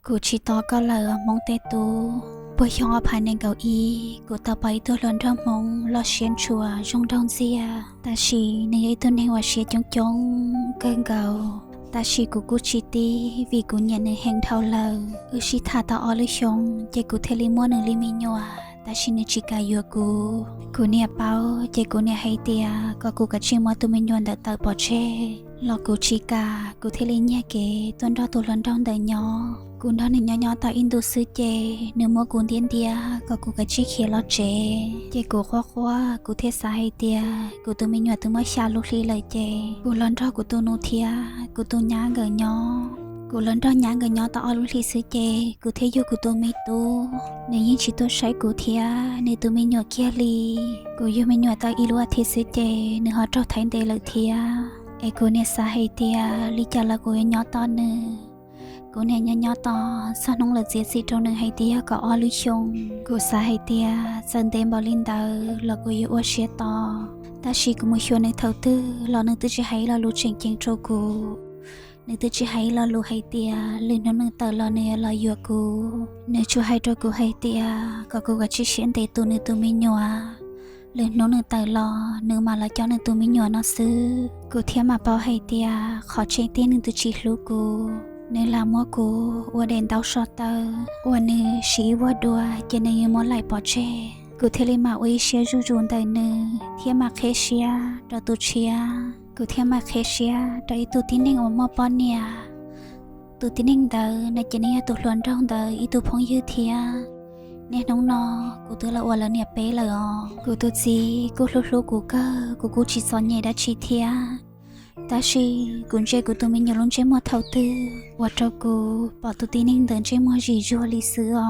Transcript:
กูชิโตก็เลยมองเตตูปวยองอภัยในเก้าอี้กูต่อไปตัวล้นทั้งมองลอเชียนชัวจงดองเสียแต่ชีในไอตัวในว่าเชียจงเกินเก่าแต่ชีกูชิตีvìกูnhậnในแห่งเท่าเลยชิธาตาออลิชงเจกูเทลิมัวหนึ่งลิมิญัวแต่ชินจิกายัวกูเนี่ยเป้าเจกูเนี่ยให้เตียก็กูกับชิมัวตัวมิญวนเดตปอเช่ลอกูชิกากูเทลิเนี่ยเกต้นดอตัวล้นดองเดยอกูนอนในย่อต่ออินดูซื้อเจเนื้อมัวกูเดียนเดียก็กูกับชิเขียลอเจกูคว้ากูเทสาให้เตียกูตัวมิญวนตัวมัวชาลุลีเลยเจกูล้นดอกูตัวนูเทียกูตัวย่างเกยอกูล้นดอย่างเกยอต่ออลุลีซื้อเจกูเทยูกูตัวไม่ตัวในยิ่งชิตัวใช้กูเทียในตัวมิญวนเคียลีกูยูมิญวนต่ออีลัวเทซื้อเจเนื้อฮอตรอไทน์เดเลยเทียไอกูเนี่ยสาให้เตียลิจาละกูย่อต่อเนื้อกูเนี่ยย่อต่อสนองเลยเสียสิตรงหนึ่งให้เตียก็อลุชงกูสาให้เตียสันเดมบอลินเดอร์แล้วกูอยู่อเชียต่อแต่ชีกูไม่ชวนในเท่าตื้อเรานึกตื้อจะให้เรารู้จริงโจกูนึกตื้อจะให้เรารู้ให้เตียหรือน้ำนึงเตอเราเนี่ยเราอยู่กูนึกช่วยให้ตัวกูให้เตียก็กูกับชิเชียนเตตัวนึกตัวไม่หนัวหรือน้องนึงเตอรอนึกมาแล้วเจ้านึงตัวไม่หนัวน่าซื้อกูเทียมมาเป่าให้เตียขอเช็คเตียนึงตัวชีลูกกูเนื้อลามัวกูว่าเดินเต้าชอตเตอร์ว่าเนื้อชีว่าดัวจะเนื้อมอไหลปอเช่กูเทเลมาวิเชียจูนเตอเนื้อเทียมาเคเชียดอตุเชียกูเทียมาเคเชียดออีตุตินเองอมอปอนเนียตุตินเองเตอในเจเนียตุล้วนร้องเตออีตุพงยืดเทียเนี่ยน้องนอกูตัวละวันแล้วเนี่ยเป๊ะเลยอ๋อกูตัวจีกูลุกูก็กูชีซอนใหญ่ได้ชีเทียแต่ชีกุญแจกูตัวมีอยู่ลงเจมัวเท่าตื้อว่าเจ้ากูปอตุตินิ่งเดินเจมัวจีจัวลิซื้ออ๋อ